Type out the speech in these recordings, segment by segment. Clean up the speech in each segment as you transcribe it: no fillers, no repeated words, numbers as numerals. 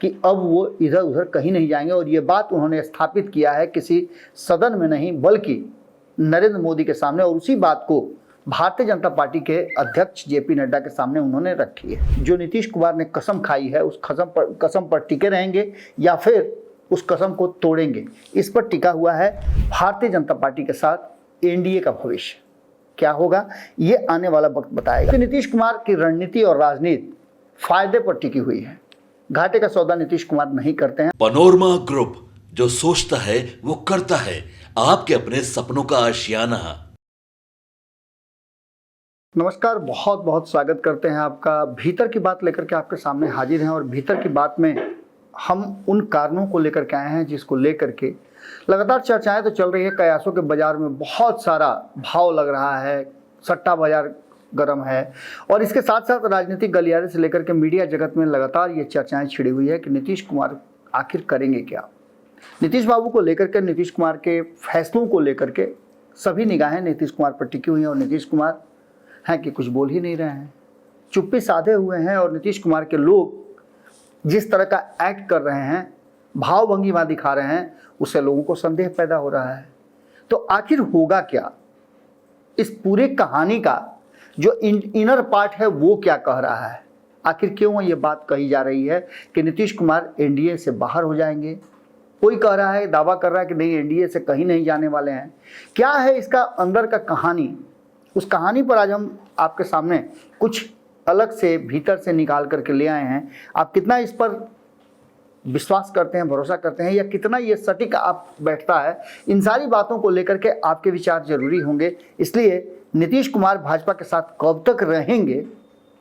कि अब वो इधर उधर कहीं नहीं जाएंगे। और ये बात उन्होंने स्थापित किया है किसी सदन में नहीं बल्कि नरेंद्र मोदी के सामने, और उसी बात को भारतीय जनता पार्टी के अध्यक्ष जेपी नड्डा के सामने उन्होंने रखी है। जो नीतीश कुमार ने कसम खाई है उस कसम पर टिके रहेंगे या फिर उस कसम को तोड़ेंगे, इस पर टिका हुआ है भारतीय जनता पार्टी के साथ एनडीए का भविष्य। क्या होगा ये आने वाला वक्त बताएगा। तो नीतीश कुमार की रणनीति और राजनीति फायदे पर टिकी हुई है। घाटे का सौदा नीतीश कुमार नहीं करते हैं। पनोरमा ग्रुप, जो सोचता है वो करता है। आपके अपने सपनों का आशियाना। नमस्कार, बहुत बहुत स्वागत करते हैं आपका। भीतर की बात लेकर के आपके सामने हाजिर हैं और भीतर की बात में हम उन कारणों को लेकर के आए हैं जिसको लेकर के लगातार चर्चाएं तो चल रही है। कयासों के बाजार में बहुत सारा भाव लग रहा है, सट्टा बाजार गर्म है और इसके साथ साथ राजनीतिक गलियारे से लेकर के मीडिया जगत में लगातार ये चर्चाएं छिड़ी हुई है कि नीतीश कुमार आखिर करेंगे क्या। नीतीश बाबू को लेकर के, नीतीश कुमार के फैसलों को लेकर के सभी निगाहें नीतीश कुमार पर टिकी हुई हैं और नीतीश कुमार हैं कि कुछ बोल ही नहीं रहे हैं, चुप्पी साधे हुए हैं। और नीतीश कुमार के लोग जिस तरह का एक्ट कर रहे हैं, भाव भंगिमा दिखा रहे हैं, उससे लोगों को संदेह पैदा हो रहा है। तो आखिर होगा क्या, इस पूरे कहानी का जो इनर पार्ट है वो क्या कह रहा है। आखिर क्यों ये बात कही जा रही है कि नीतीश कुमार एनडीए से बाहर हो जाएंगे। कोई कह रहा है, दावा कर रहा है कि नहीं, एनडीए से कहीं नहीं जाने वाले हैं। क्या है इसका अंदर का कहानी, उस कहानी पर आज हम आपके सामने कुछ अलग से भीतर से निकाल करके ले आए हैं। आप कितना इस पर विश्वास करते हैं, भरोसा करते हैं, या कितना ये सटीक आप बैठता है, इन सारी बातों को लेकर के आपके विचार जरूरी होंगे। इसलिए नीतीश कुमार भाजपा के साथ कब तक रहेंगे,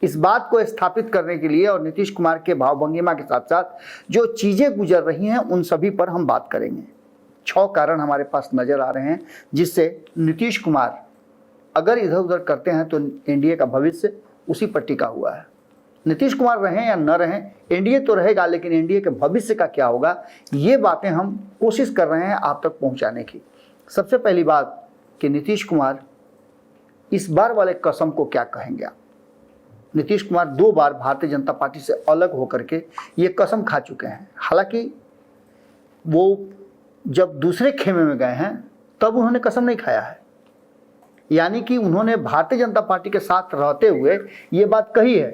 इस बात को स्थापित करने के लिए और नीतीश कुमार के भाव भंगिमा के साथ साथ जो चीज़ें गुजर रही हैं उन सभी पर हम बात करेंगे। 6 कारण हमारे पास नज़र आ रहे हैं जिससे नीतीश कुमार अगर इधर उधर करते हैं तो एनडीए का भविष्य उसी पर टिका हुआ है। नीतीश कुमार रहें या न रहें, एनडीए तो रहेगा, लेकिन एनडीए के भविष्य का क्या होगा, ये बातें हम कोशिश कर रहे हैं आप तक पहुंचाने की। सबसे पहली बात कि नीतीश कुमार इस बार वाले कसम को क्या कहेंगे आप। नीतीश कुमार 2 बार भारतीय जनता पार्टी से अलग होकर के ये कसम खा चुके हैं। हालांकि वो जब दूसरे खेमे में गए हैं तब उन्होंने कसम नहीं खाया है, यानी कि उन्होंने भारतीय जनता पार्टी के साथ रहते हुए ये बात कही है,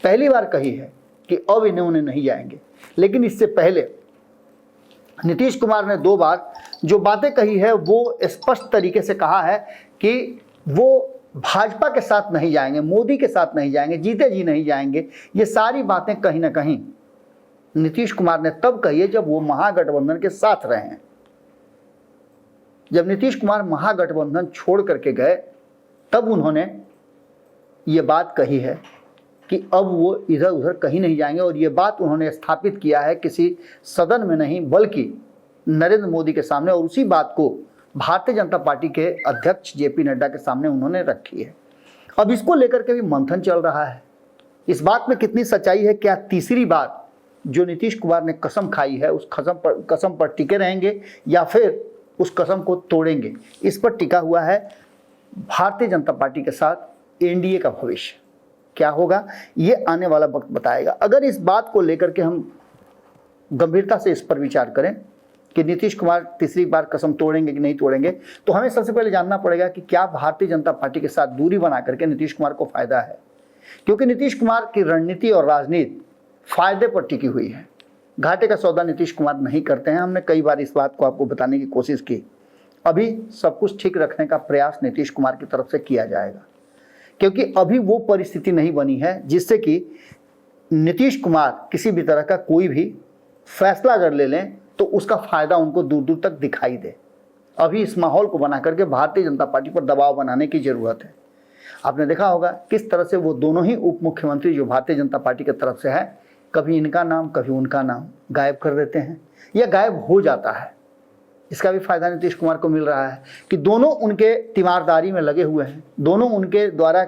पहली बार कही है कि अब इन्होंने नहीं जाएंगे। लेकिन इससे पहले नीतीश कुमार ने 2 बार जो बातें कही है वो स्पष्ट तरीके से कहा है कि वो भाजपा के साथ नहीं जाएंगे, मोदी के साथ नहीं जाएंगे, जीते जी नहीं जाएंगे। ये सारी बातें कहीं ना कहीं नीतीश कुमार ने तब कही है जब वो महागठबंधन के साथ रहे हैं। जब नीतीश कुमार महागठबंधन छोड़ करके गए तब उन्होंने ये बात कही है कि अब वो इधर उधर कहीं नहीं जाएंगे। और ये बात उन्होंने स्थापित किया है किसी सदन में नहीं बल्कि नरेंद्र मोदी के सामने, और उसी बात को भारतीय जनता पार्टी के अध्यक्ष जेपी नड्डा के सामने उन्होंने रखी है। अब इसको लेकर के भी मंथन चल रहा है, इस बात में कितनी सच्चाई है। क्या तीसरी बात जो नीतीश कुमार ने कसम खाई है उस कसम पर टिके रहेंगे या फिर उस कसम को तोड़ेंगे, इस पर टिका हुआ है भारतीय जनता पार्टी के साथ एनडीए का भविष्य। क्या होगा ये आने वाला वक्त बताएगा। अगर इस बात को लेकर के हम गंभीरता से इस पर विचार करें कि नीतीश कुमार तीसरी बार कसम तोड़ेंगे कि नहीं तोड़ेंगे, तो हमें सबसे पहले जानना पड़ेगा कि क्या भारतीय जनता पार्टी के साथ दूरी बना करके नीतीश कुमार को फायदा है। क्योंकि नीतीश कुमार की रणनीति और राजनीति फायदे पर टिकी हुई है। घाटे का सौदा नीतीश कुमार नहीं करते हैं। हमने कई बार इस बात को आपको बताने की कोशिश की। अभी सब कुछ ठीक रखने का प्रयास नीतीश कुमार की तरफ से किया जाएगा, क्योंकि अभी वो परिस्थिति नहीं बनी है जिससे कि नीतीश कुमार किसी भी तरह का कोई भी फैसला अगर ले लें तो उसका फायदा उनको दूर दूर तक दिखाई दे। अभी इस माहौल को बना करके भारतीय जनता पार्टी पर दबाव बनाने की जरूरत है। आपने देखा होगा किस तरह से वो दोनों ही उप मुख्यमंत्री जो भारतीय जनता पार्टी की तरफ से है, कभी इनका नाम कभी उनका नाम गायब कर देते हैं या गायब हो जाता है। इसका भी फायदा नीतीश कुमार को मिल रहा है कि दोनों उनके तीमारदारी में लगे हुए हैं, दोनों उनके द्वारा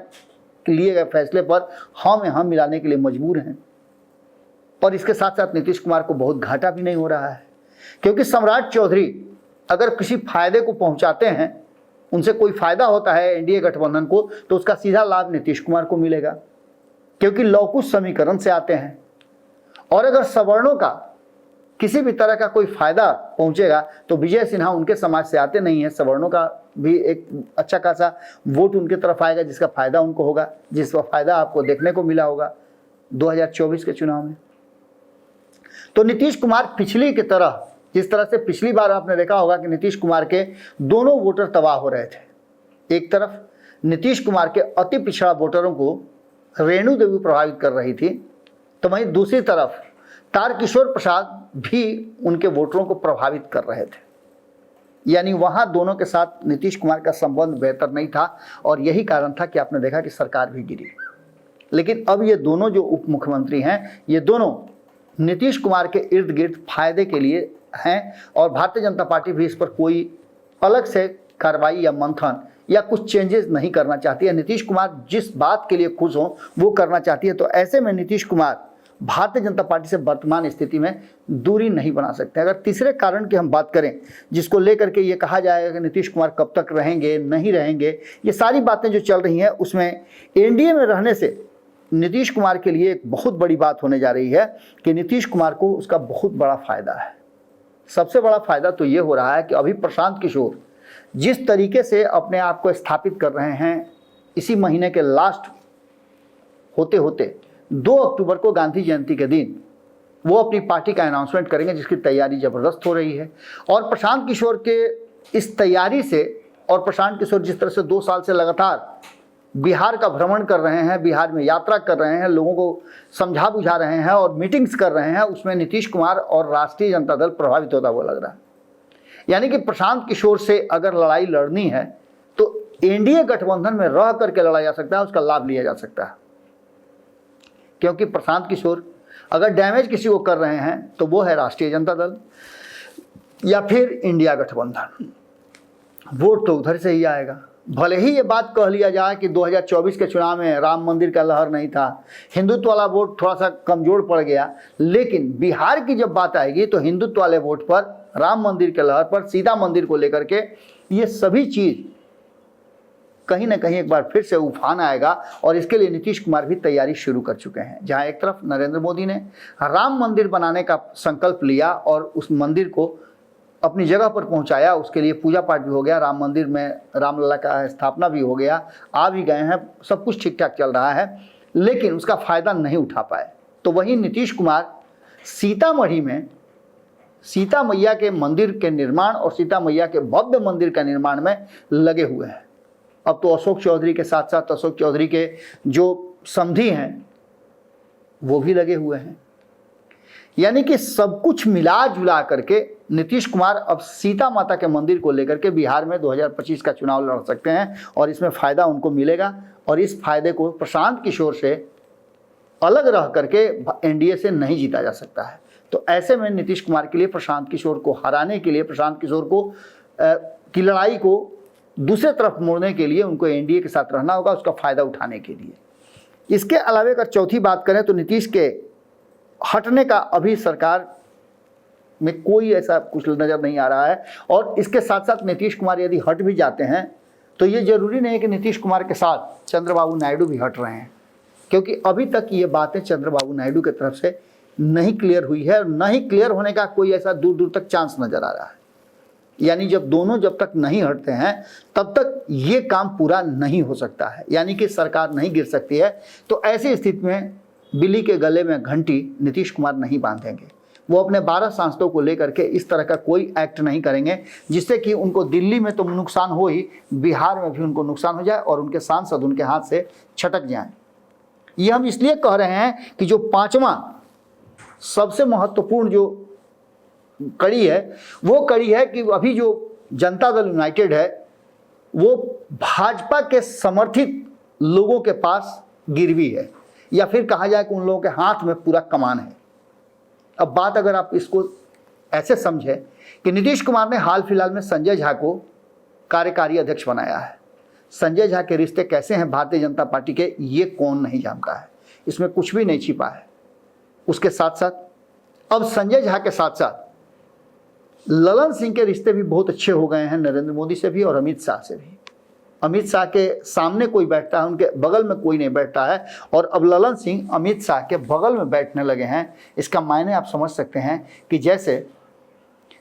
लिए गए फैसले पर हाँ में हाँ मिलाने के लिए मजबूर हैं। और इसके साथ साथ नीतीश कुमार को बहुत घाटा भी नहीं हो रहा है, क्योंकि सम्राट चौधरी अगर किसी फायदे को पहुंचाते हैं, उनसे कोई फायदा होता है एनडीए गठबंधन को, तो उसका सीधा लाभ नीतीश कुमार को मिलेगा, क्योंकि लौकुश समीकरण से आते हैं। और अगर सवर्णों का किसी भी तरह का कोई फायदा पहुंचेगा तो विजय सिन्हा उनके समाज से आते नहीं है, सवर्णों का भी एक अच्छा खासा वोट उनके तरफ आएगा जिसका फायदा उनको होगा, जिसका फायदा आपको देखने को मिला होगा 2024 के चुनाव में। तो नीतीश कुमार पिछली की तरह, जिस तरह से पिछली बार आपने देखा होगा कि नीतीश कुमार के दोनों वोटर तबाह हो रहे थे, एक तरफ नीतीश कुमार के अति पिछड़ा वोटरों को रेणु देवी प्रभावित कर रही थी, तो वहीं दूसरी तरफ तारकिशोर प्रसाद भी उनके वोटरों को प्रभावित कर रहे थे। यानी वहां दोनों के साथ नीतीश कुमार का संबंध बेहतर नहीं था और यही कारण था कि आपने देखा कि सरकार भी गिरी। लेकिन अब ये दोनों जो उप मुख्यमंत्री हैं, ये दोनों नीतीश कुमार के इर्द गिर्द फायदे के लिए हैं और भारतीय जनता पार्टी भी इस पर कोई अलग से कार्रवाई या मंथन या कुछ चेंजेस नहीं करना चाहती है। नीतीश कुमार जिस बात के लिए खुश हो वो करना चाहती है। तो ऐसे में नीतीश कुमार भारतीय जनता पार्टी से वर्तमान स्थिति में दूरी नहीं बना सकते। अगर तीसरे कारण की हम बात करें जिसको लेकर के ये कहा जाएगा कि नीतीश कुमार कब तक रहेंगे नहीं रहेंगे, ये सारी बातें जो चल रही हैं उसमें एनडीए में रहने से नीतीश कुमार के लिए एक बहुत बड़ी बात होने जा रही है कि नीतीश कुमार को उसका बहुत बड़ा फायदा है। सबसे बड़ा फायदा तो ये हो रहा है कि अभी प्रशांत किशोर जिस तरीके से अपने आप को स्थापित कर रहे हैं, इसी महीने के लास्ट होते होते 2 अक्टूबर को गांधी जयंती के दिन वो अपनी पार्टी का अनाउंसमेंट करेंगे जिसकी तैयारी जबरदस्त हो रही है। और प्रशांत किशोर के इस तैयारी से, और प्रशांत किशोर जिस तरह से 2 साल से लगातार बिहार का भ्रमण कर रहे हैं, बिहार में यात्रा कर रहे हैं, लोगों को समझा बुझा रहे हैं और मीटिंग्स कर रहे हैं, उसमें नीतीश कुमार और राष्ट्रीय जनता दल प्रभावित होता हुआ लग रहा है। यानी कि प्रशांत किशोर से अगर लड़ाई लड़नी है तो एनडीए गठबंधन में रह करके लड़ा जा सकता है, उसका लाभ लिया जा सकता है। क्योंकि प्रशांत किशोर अगर डैमेज किसी को कर रहे हैं तो वो है राष्ट्रीय जनता दल या फिर इंडिया गठबंधन, वोट तो उधर से ही आएगा। भले ही ये बात कह लिया जाए कि 2024 के चुनाव में राम मंदिर का लहर नहीं था, हिंदुत्व वाला वोट थोड़ा सा कमजोर पड़ गया, लेकिन बिहार की जब बात आएगी तो हिंदुत्व वाले वोट पर, राम मंदिर के लहर पर, सीता मंदिर को लेकर के ये सभी चीज कहीं ना कहीं एक बार फिर से उफान आएगा। और इसके लिए नीतीश कुमार भी तैयारी शुरू कर चुके हैं। जहां एक तरफ नरेंद्र मोदी ने राम मंदिर बनाने का संकल्प लिया और उस मंदिर को अपनी जगह पर पहुंचाया, उसके लिए पूजा पाठ भी हो गया, राम मंदिर में रामलला का स्थापना भी हो गया, आ भी गए हैं, सब कुछ ठीक ठाक चल रहा है, लेकिन उसका फायदा नहीं उठा पाए। तो वहीं नीतीश कुमार सीतामढ़ी में सीता मैया के मंदिर के निर्माण और सीता मैया के भव्य मंदिर का निर्माण में लगे हुए हैं। अब तो अशोक चौधरी के साथ साथ अशोक चौधरी के जो समधी हैं वो भी लगे हुए हैं। यानी कि सब कुछ मिला जुला करके नीतीश कुमार अब सीता माता के मंदिर को लेकर के बिहार में 2025 का चुनाव लड़ सकते हैं और इसमें फायदा उनको मिलेगा। और इस फायदे को प्रशांत किशोर से अलग रह करके एनडीए से नहीं जीता जा सकता है। तो ऐसे में नीतीश कुमार के लिए प्रशांत किशोर को हराने के लिए, प्रशांत किशोर को की लड़ाई को दूसरे तरफ मोड़ने के लिए उनको एनडीए के साथ रहना होगा, उसका फायदा उठाने के लिए। इसके अलावा अगर चौथी बात करें तो नीतीश के हटने का अभी सरकार में कोई ऐसा कुछ नज़र नहीं आ रहा है। और इसके साथ साथ नीतीश कुमार यदि हट भी जाते हैं तो ये जरूरी नहीं है कि नीतीश कुमार के साथ चंद्रबाबू नायडू भी हट रहे हैं, क्योंकि अभी तक ये बातें चंद्रबाबू नायडू की तरफ से नहीं क्लियर हुई है और न ही क्लियर होने का कोई ऐसा दूर दूर तक चांस नजर आ रहा है। यानी जब तक नहीं हटते हैं तब तक ये काम पूरा नहीं हो सकता है, यानी कि सरकार नहीं गिर सकती है। तो ऐसी स्थिति में बिल्ली के गले में घंटी नीतीश कुमार नहीं बांधेंगे। वो अपने 12 सांसदों को लेकर के इस तरह का कोई एक्ट नहीं करेंगे जिससे कि उनको दिल्ली में तो नुकसान हो ही, बिहार में भी उनको नुकसान हो जाए और उनके सांसद उनके हाथ से छटक जाएं। ये हम इसलिए कह रहे हैं कि जो 5वां सबसे महत्वपूर्ण जो कड़ी है वो कड़ी है कि अभी जो जनता दल यूनाइटेड है वो भाजपा के समर्थित लोगों के पास गिरवी है, या फिर कहा जाए कि उन लोगों के हाथ में पूरा कमान है। अब बात अगर आप इसको ऐसे समझे कि नीतीश कुमार ने हाल फिलहाल में संजय झा को कार्यकारी अध्यक्ष बनाया है। संजय झा के रिश्ते कैसे हैं भारतीय जनता पार्टी के, ये कौन नहीं जानता है, इसमें कुछ भी नहीं छिपा है। उसके साथ साथ अब संजय झा के साथ साथ ललन सिंह के रिश्ते भी बहुत अच्छे हो गए हैं, नरेंद्र मोदी से भी और अमित शाह से भी। अमित शाह के सामने कोई बैठता है, उनके बगल में कोई नहीं बैठता है, और अब ललन सिंह अमित शाह के बगल में बैठने लगे हैं। इसका मायने आप समझ सकते हैं कि जैसे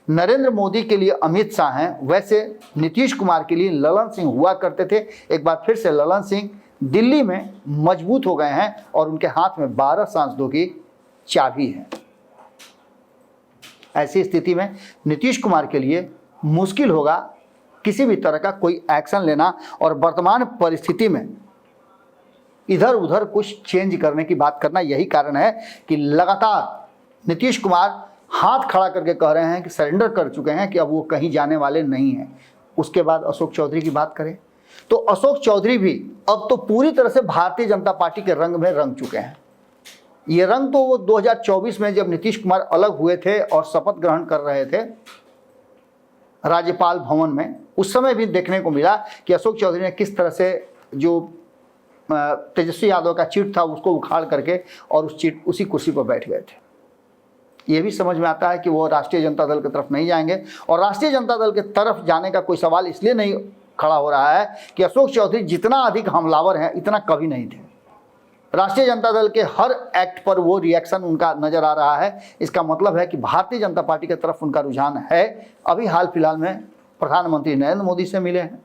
नरेंद्र मोदी के लिए अमित शाह हैं, वैसे नीतीश कुमार के लिए ललन सिंह हुआ करते थे। एक बार फिर से ललन सिंह दिल्ली में मजबूत हो गए हैं और उनके हाथ में 12 सांसदों की चाबी है। ऐसी स्थिति में नीतीश कुमार के लिए मुश्किल होगा किसी भी तरह का कोई एक्शन लेना, और वर्तमान परिस्थिति में इधर उधर कुछ चेंज करने की बात करना। यही कारण है कि लगातार नीतीश कुमार हाथ खड़ा करके कह रहे हैं कि सरेंडर कर चुके हैं, कि अब वो कहीं जाने वाले नहीं हैं। उसके बाद अशोक चौधरी की बात करें तो अशोक चौधरी भी अब तो पूरी तरह से भारतीय जनता पार्टी के रंग में रंग चुके हैं। ये रंग तो वो 2024 में जब नीतीश कुमार अलग हुए थे और शपथ ग्रहण कर रहे थे राज्यपाल भवन में, उस समय भी देखने को मिला कि अशोक चौधरी ने किस तरह से जो तेजस्वी यादव का चिट था उसको उखाड़ करके और उसी कुर्सी पर बैठ गए थे। ये भी समझ में आता है कि वो राष्ट्रीय जनता दल की तरफ नहीं जाएंगे, और राष्ट्रीय जनता दल की तरफ जाने का कोई सवाल इसलिए नहीं खड़ा हो रहा है कि अशोक चौधरी जितना अधिक हमलावर हैं इतना कभी नहीं थे। राष्ट्रीय जनता दल के हर एक्ट पर वो रिएक्शन उनका नजर आ रहा है। इसका मतलब है कि भारतीय जनता पार्टी की तरफ उनका रुझान है। अभी हाल फिलहाल में प्रधानमंत्री नरेंद्र मोदी से मिले हैं।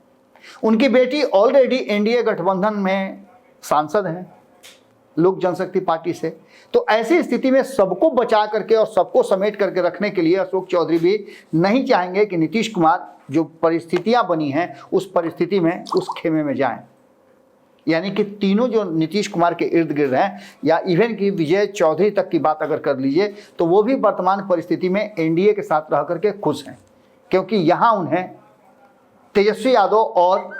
उनकी बेटी ऑलरेडी एनडीए गठबंधन में सांसद हैं लोक जनशक्ति पार्टी से। तो ऐसी स्थिति में सबको बचा करके और सबको समेट करके रखने के लिए अशोक चौधरी भी नहीं चाहेंगे कि नीतीश कुमार जो परिस्थितियां बनी हैं उस परिस्थिति में उस खेमे में जाएं। यानी कि तीनों जो नीतीश कुमार के इर्द गिर्द हैं, या इवन की विजय चौधरी तक की बात अगर कर लीजिए, तो वो भी वर्तमान परिस्थिति में एनडीए के साथ रह करके खुश हैं, क्योंकि यहाँ उन्हें तेजस्वी यादव और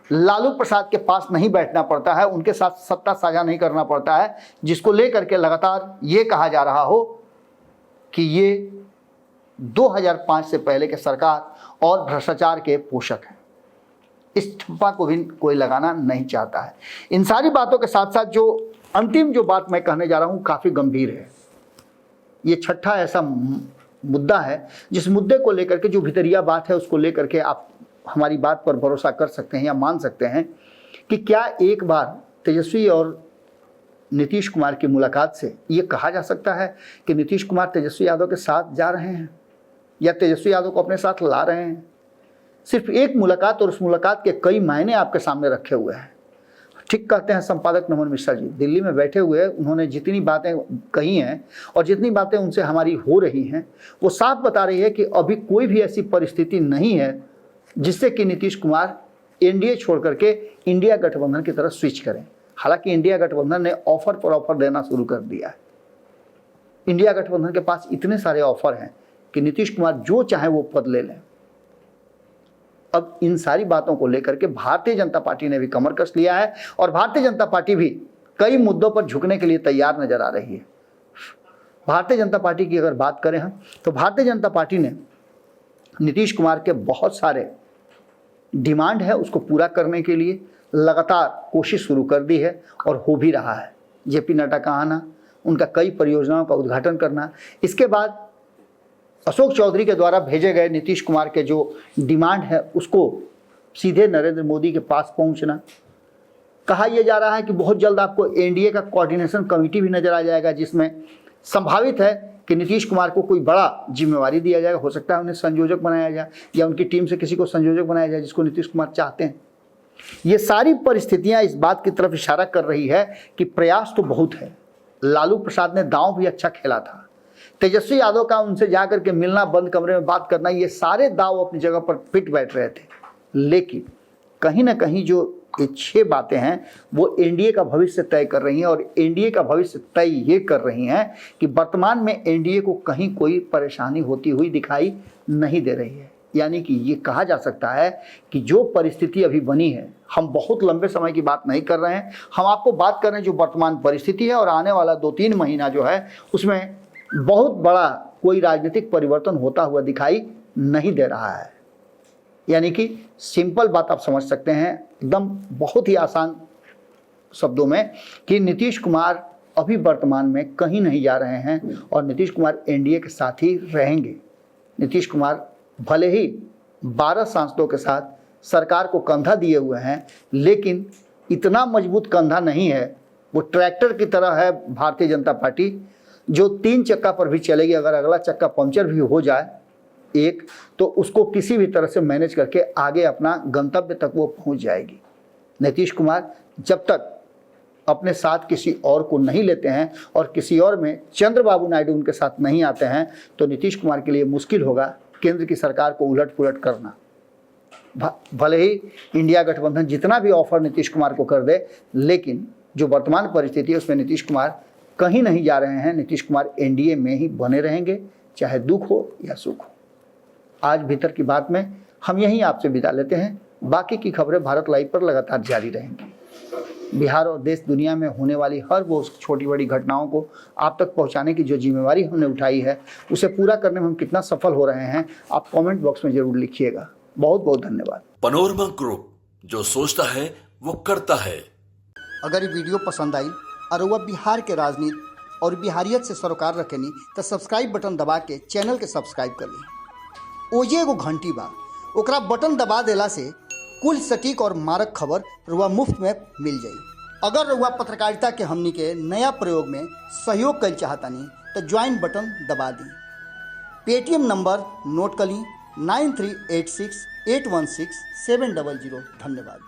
लालू प्रसाद के पास नहीं बैठना पड़ता है, उनके साथ सत्ता साझा नहीं करना पड़ता है, जिसको लेकर के लगातार ये कहा जा रहा हो कि ये 2005 से पहले के सरकार और भ्रष्टाचार के पोषक हैं। इस ठप्पा को भी कोई लगाना नहीं चाहता है। इन सारी बातों के साथ साथ जो अंतिम जो बात मैं कहने जा रहा हूँ काफ़ी गंभीर है। ये छठा ऐसा मुद्दा है जिस मुद्दे को लेकर के जो भितरिया बात है उसको लेकर के आप हमारी बात पर भरोसा कर सकते हैं या मान सकते हैं कि क्या एक बार तेजस्वी और नीतीश कुमार की मुलाकात से ये कहा जा सकता है कि नीतीश कुमार तेजस्वी यादव के साथ जा रहे हैं या तेजस्वी यादव को अपने साथ ला रहे हैं? सिर्फ एक मुलाकात और उस मुलाकात के कई मायने आपके सामने रखे हुए हैं। ठीक कहते हैं संपादक नमन मिश्रा जी, दिल्ली में बैठे हुए उन्होंने जितनी बातें कही हैं और जितनी बातें उनसे हमारी हो रही हैं वो साफ बता रही है कि अभी कोई भी ऐसी परिस्थिति नहीं है जिससे कि नीतीश कुमार एनडीए छोड़ करके इंडिया गठबंधन की तरफ स्विच करें। हालांकि इंडिया गठबंधन ने ऑफर पर ऑफर देना शुरू कर दिया है। इंडिया गठबंधन के पास इतने सारे ऑफर हैं कि नीतीश कुमार जो चाहे वो पद ले लें। अब इन सारी बातों को लेकर के भारतीय जनता पार्टी ने भी कमर कस लिया है और भारतीय जनता पार्टी भी कई मुद्दों पर झुकने के लिए तैयार नजर आ रही है। भारतीय जनता पार्टी की अगर बात करें हम तो भारतीय जनता पार्टी ने नीतीश कुमार के बहुत सारे डिमांड है उसको पूरा करने के लिए लगातार कोशिश शुरू कर दी है और हो भी रहा है। जेपी नड्डा का आना, उनका कई परियोजनाओं का उद्घाटन करना, इसके बाद अशोक चौधरी के द्वारा भेजे गए नीतीश कुमार के जो डिमांड है उसको सीधे नरेंद्र मोदी के पास पहुंचना। कहा यह जा रहा है कि बहुत जल्द आपको एनडीए का कोऑर्डिनेशन कमेटी भी नजर आ जाएगा जिसमें संभावित है कि नीतीश कुमार को कोई बड़ा जिम्मेवारी दिया जाएगा। हो सकता है उन्हें संयोजक बनाया जाए या उनकी टीम से किसी को संयोजक बनाया जाए जिसको नीतीश कुमार चाहते हैं। ये सारी परिस्थितियां इस बात की तरफ इशारा कर रही है कि प्रयास तो बहुत है। लालू प्रसाद ने दांव भी अच्छा खेला था। तेजस्वी यादव का उनसे जाकर के मिलना, बंद कमरे में बात करना, ये सारे दांव अपनी जगह पर फिट बैठ रहे थे। लेकिन कहीं ना कहीं जो ये 6 बातें हैं वो एनडीए का भविष्य तय कर रही हैं और एनडीए का भविष्य तय ये कर रही हैं कि वर्तमान में एनडीए को कहीं कोई परेशानी होती हुई दिखाई नहीं दे रही है। यानी कि ये कहा जा सकता है कि जो परिस्थिति अभी बनी है, हम बहुत लंबे समय की बात नहीं कर रहे हैं, हम आपको बात कर रहे हैं जो वर्तमान परिस्थिति है और आने वाला 2-3 महीना जो है उसमें बहुत बड़ा कोई राजनीतिक परिवर्तन होता हुआ दिखाई नहीं दे रहा है। यानी कि सिंपल बात आप समझ सकते हैं एकदम बहुत ही आसान शब्दों में कि नीतीश कुमार अभी वर्तमान में कहीं नहीं जा रहे हैं और नीतीश कुमार एनडीए के साथ ही रहेंगे। नीतीश कुमार भले ही 12 सांसदों के साथ सरकार को कंधा दिए हुए हैं, लेकिन इतना मजबूत कंधा नहीं है। वो ट्रैक्टर की तरह है भारतीय जनता पार्टी, जो 3 चक्का पर भी चलेगी। अगर अगला चक्का पंक्चर भी हो जाए एक, तो उसको किसी भी तरह से मैनेज करके आगे अपना गंतव्य तक वो पहुंच जाएगी। नीतीश कुमार जब तक अपने साथ किसी और को नहीं लेते हैं और किसी और में चंद्रबाबू नायडू उनके साथ नहीं आते हैं, तो नीतीश कुमार के लिए मुश्किल होगा केंद्र की सरकार को उलट पुलट करना। भले ही इंडिया गठबंधन जितना भी ऑफर नीतीश कुमार को कर दे, लेकिन जो वर्तमान परिस्थिति है उसमें नीतीश कुमार कहीं नहीं जा रहे हैं। नीतीश कुमार एनडीए में ही बने रहेंगे, चाहे दुख हो या सुख हो। आज भीतर की बात में हम यहीं आपसे विदा लेते हैं। बाकी की खबरें भारत लाइव पर लगातार जारी रहेंगी। बिहार और देश दुनिया में होने वाली हर वो छोटी बड़ी घटनाओं को आप तक पहुंचाने की जो जिम्मेवारी हमने उठाई है, उसे पूरा करने में हम कितना सफल हो रहे हैं, आप कमेंट बॉक्स में जरूर लिखिएगा। बहुत बहुत धन्यवाद। पनोरमा ग्रुप, जो सोचता है वो करता है। अगर ये वीडियो पसंद आई और वह बिहार के राजनीति और बिहारियत से सरोकार रखेनी, तो सब्सक्राइब बटन दबा के चैनल के सब्सक्राइब कर ली। ओजे एगो घंटी बा, ओकरा बटन दबा देला से कुल सटीक और मारक खबर रुआ मुफ्त में मिल जाई। अगर रुआ पत्रकारिता के हमनी के नया प्रयोग में सहयोग कर चाहतानी, तो ज्वाइन बटन दबा दी। पेटीएम नंबर नोट कर ली 9386816700। धन्यवाद।